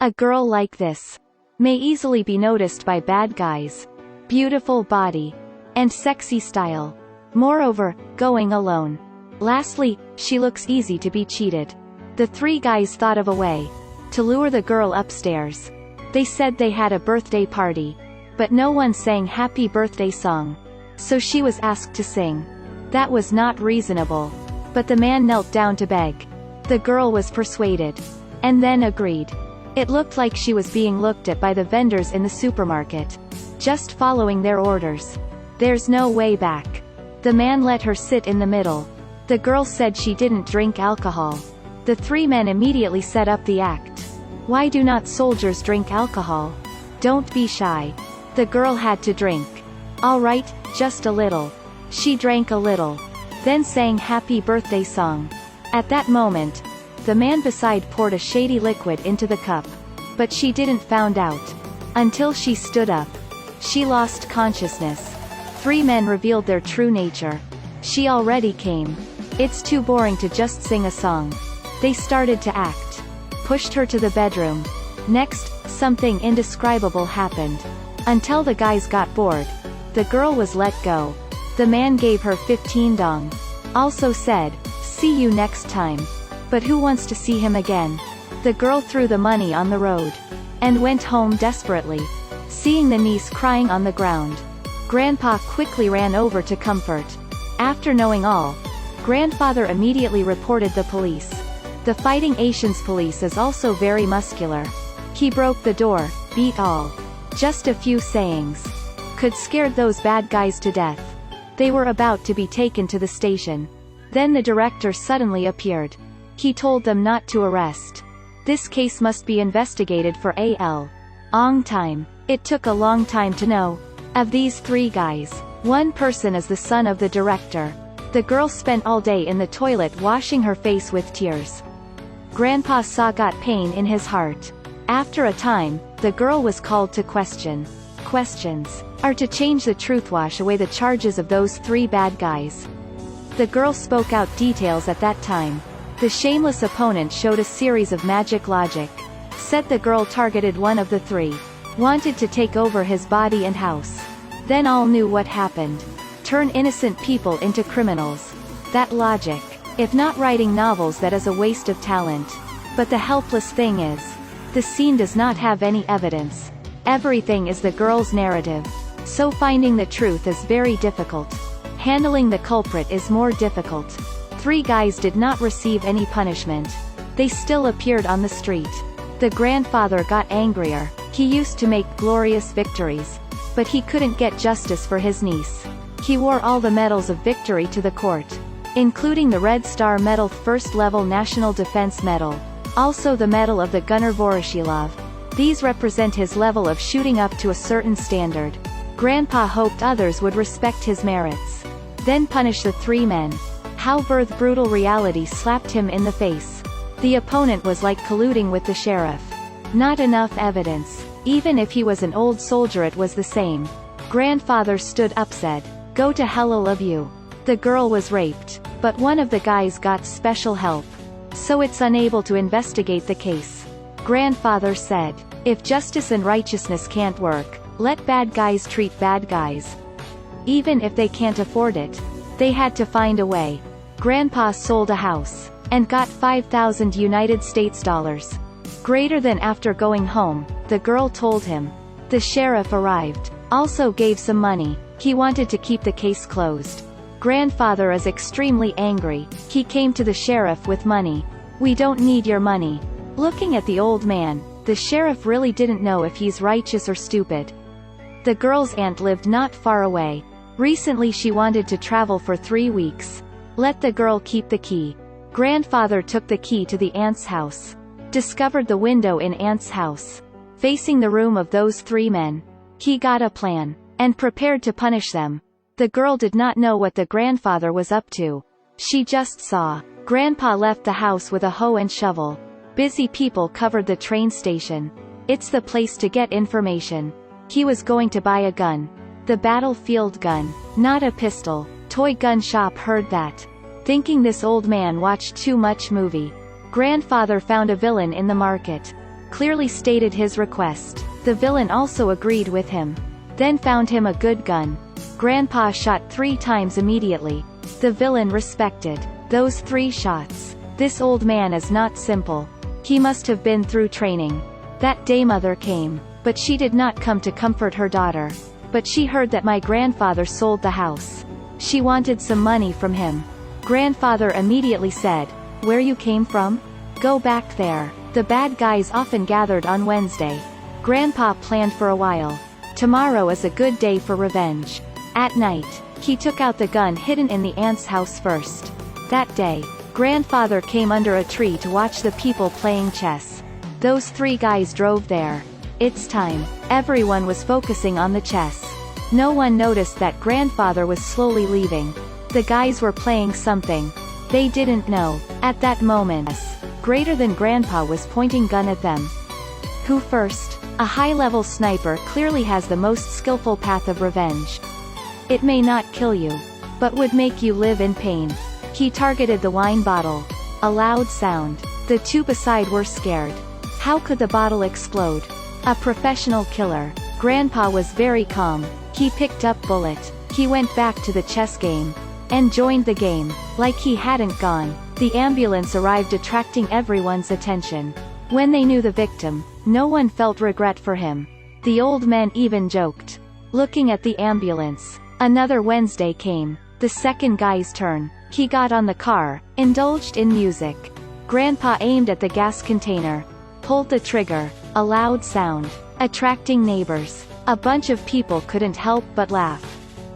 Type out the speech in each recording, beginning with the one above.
A girl like this may easily be noticed by bad guys. Beautiful body. And sexy style. Moreover, going alone. Lastly, she looks easy to be cheated. The three guys thought of a way to lure the girl upstairs. They said they had a birthday party, but no one sang happy birthday song. So she was asked to sing. That was not reasonable. But the man knelt down to beg. The girl was persuaded. And then agreed. It looked like she was being looked at by the vendors in the supermarket. Just following their orders. There's no way back. The man let her sit in the middle. The girl said she didn't drink alcohol. The three men immediately set up the act. Why do not soldiers drink alcohol? Don't be shy. The girl had to drink. All right, just a little. She drank a little. Then sang happy birthday song. At that moment, the man beside poured a shady liquid into the cup. But she didn't found out. Until she stood up. She lost consciousness. Three men revealed their true nature. She already came. It's too boring to just sing a song. They started to act. Pushed her to the bedroom. Next, something indescribable happened. Until the guys got bored. The girl was let go. The man gave her 15 dong. Also said, "See you next time." But who wants to see him again? The girl threw the money on the road. And went home desperately. Seeing the niece crying on the ground. Grandpa quickly ran over to comfort. After knowing all, grandfather immediately reported the police. The Fighting Asians police is also very muscular. He broke the door, beat all. Just a few sayings. Could scared those bad guys to death. They were about to be taken to the station. Then the director suddenly appeared. He told them not to arrest. This case must be investigated for a long time. It took a long time to know. Of these three guys, one person is the son of the director. The girl spent all day in the toilet washing her face with tears. Grandpa saw got pain in his heart. After a time, the girl was called to question. Questions are to change the truth, wash away the charges of those three bad guys. The girl spoke out details at that time. The shameless opponent showed a series of magic logic. Said the girl targeted one of the three. Wanted to take over his body and house. Then all knew what happened. Turn innocent people into criminals. That logic. If not writing novels, that is a waste of talent. But the helpless thing is, the scene does not have any evidence. Everything is the girl's narrative. So finding the truth is very difficult. Handling the culprit is more difficult. Three guys did not receive any punishment. They still appeared on the street. The grandfather got angrier. He used to make glorious victories. But he couldn't get justice for his niece. He wore all the medals of victory to the court. Including the Red Star Medal, First Level National Defense Medal. Also the Medal of the Gunner Voroshilov. These represent his level of shooting up to a certain standard. Grandpa hoped others would respect his merits. Then punish the three men. However, the brutal reality slapped him in the face. The opponent was like colluding with the sheriff. Not enough evidence. Even if he was an old soldier, it was the same. Grandfather stood up, said, "Go to hell, all of you." The girl was raped. But one of the guys got special help. So it's unable to investigate the case. Grandfather said, "If justice and righteousness can't work, let bad guys treat bad guys. Even if they can't afford it. They had to find a way." Grandpa sold a house. And got 5,000 United States dollars. Greater than. After going home, the girl told him. The sheriff arrived. Also gave some money. He wanted to keep the case closed. Grandfather is extremely angry. He came to the sheriff with money. "We don't need your money." Looking at the old man, the sheriff really didn't know if he's righteous or stupid. The girl's aunt lived not far away. Recently she wanted to travel for 3 weeks. Let the girl keep the key. Grandfather took the key to the aunt's house. Discovered the window in aunt's house. Facing the room of those three men. He got a plan. And prepared to punish them. The girl did not know what the grandfather was up to. She just saw. Grandpa left the house with a hoe and shovel. Busy people covered the train station. It's the place to get information. He was going to buy a gun. The battlefield gun. Not a pistol. Toy gun shop heard that. Thinking this old man watched too much movie. Grandfather found a villain in the market. clearly stated his request. The villain also agreed with him. Then found him a good gun. Grandpa shot 3 times immediately. The villain respected those 3 shots. This old man is not simple. He must have been through training. That day mother came, but she did not come to comfort her daughter. But she heard that my grandfather sold the house. She wanted some money from him. Grandfather immediately said, "Where you came from? Go back there." The bad guys often gathered on Wednesday. Grandpa planned for a while. Tomorrow is a good day for revenge. At night, he took out the gun hidden in the aunt's house first. That day, grandfather came under a tree to watch the people playing chess. Those 3 guys drove there. It's time. Everyone was focusing on the chess. No one noticed that grandfather was slowly leaving. The guys were playing something. They didn't know. At that moment, greater than grandpa was pointing gun at them. Who first? A high-level sniper clearly has the most skillful path of revenge. It may not kill you, but would make you live in pain. He targeted the wine bottle. A loud sound. The 2 beside were scared. How could the bottle explode? A professional killer. Grandpa was very calm. He picked up bullet. He went back to the chess game. And joined the game. Like he hadn't gone. The ambulance arrived, attracting everyone's attention. When they knew the victim, no one felt regret for him. The old men even joked. Looking at the ambulance. Another Wednesday came. The second guy's turn. He got on the car, indulged in music. Grandpa aimed at the gas container. Pulled the trigger. A loud sound. Attracting neighbors. A bunch of people couldn't help but laugh.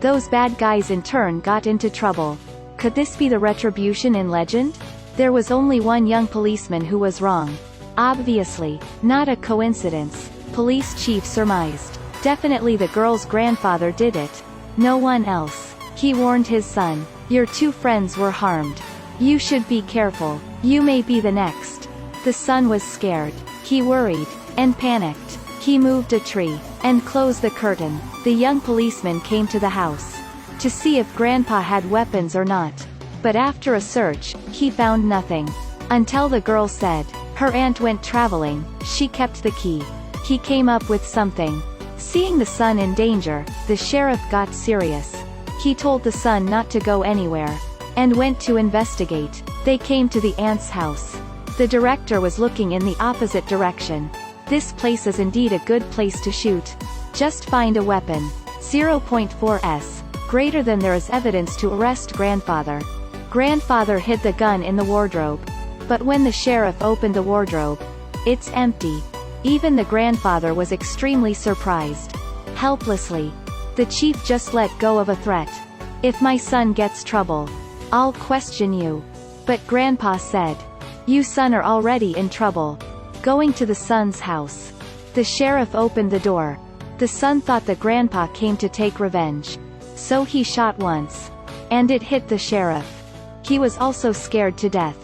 Those bad guys in turn got into trouble. Could this be the retribution in legend? There was only one young policeman who was wrong. Obviously, not a coincidence. Police chief surmised. Definitely the girl's grandfather did it. No one else. He warned his son. Your 2 friends were harmed. You should be careful. You may be the next. The son was scared. He worried. And panicked. He moved a tree. And closed the curtain. The young policeman came to the house. To see if grandpa had weapons or not. But after a search, he found nothing. Until the girl said, her aunt went traveling, she kept the key. He came up with something. Seeing the son in danger, the sheriff got serious. He told the son not to go anywhere. And went to investigate. They came to the aunt's house. The director was looking in the opposite direction. This place is indeed a good place to shoot. Just find a weapon. 0.4s. Greater than there is evidence to arrest grandfather. Grandfather hid the gun in the wardrobe. But when the sheriff opened the wardrobe, it's empty. Even the grandfather was extremely surprised. Helplessly. The chief just let go of a threat. If my son gets trouble, I'll question you. But grandpa said, you son are already in trouble. Going to the son's house. The sheriff opened the door. The son thought the grandpa came to take revenge. So he shot once. And it hit the sheriff. He was also scared to death.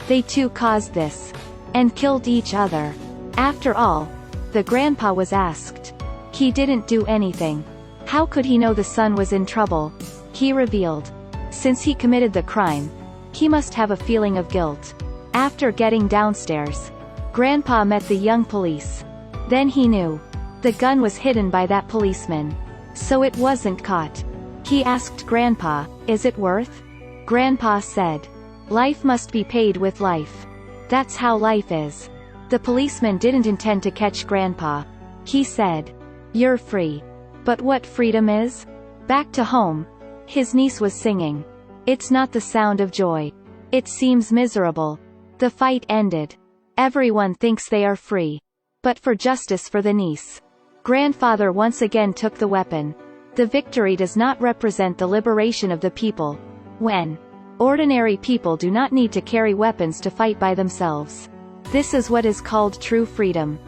They too caused this. And killed each other. After all, the grandpa was asked. He didn't do anything. How could he know the son was in trouble? He revealed. Since he committed the crime, he must have a feeling of guilt. After getting downstairs, grandpa met the young police. Then he knew. The gun was hidden by that policeman. So it wasn't caught. He asked grandpa, is it worth? Grandpa said. Life must be paid with life. That's how life is. The policeman didn't intend to catch grandpa. He said. You're free. But what freedom is? Back to home. His niece was singing. It's not the sound of joy. It seems miserable. The fight ended. Everyone thinks they are free. But for justice for the niece. Grandfather once again took the weapon. The victory does not represent the liberation of the people. When ordinary people do not need to carry weapons to fight by themselves. This is what is called true freedom.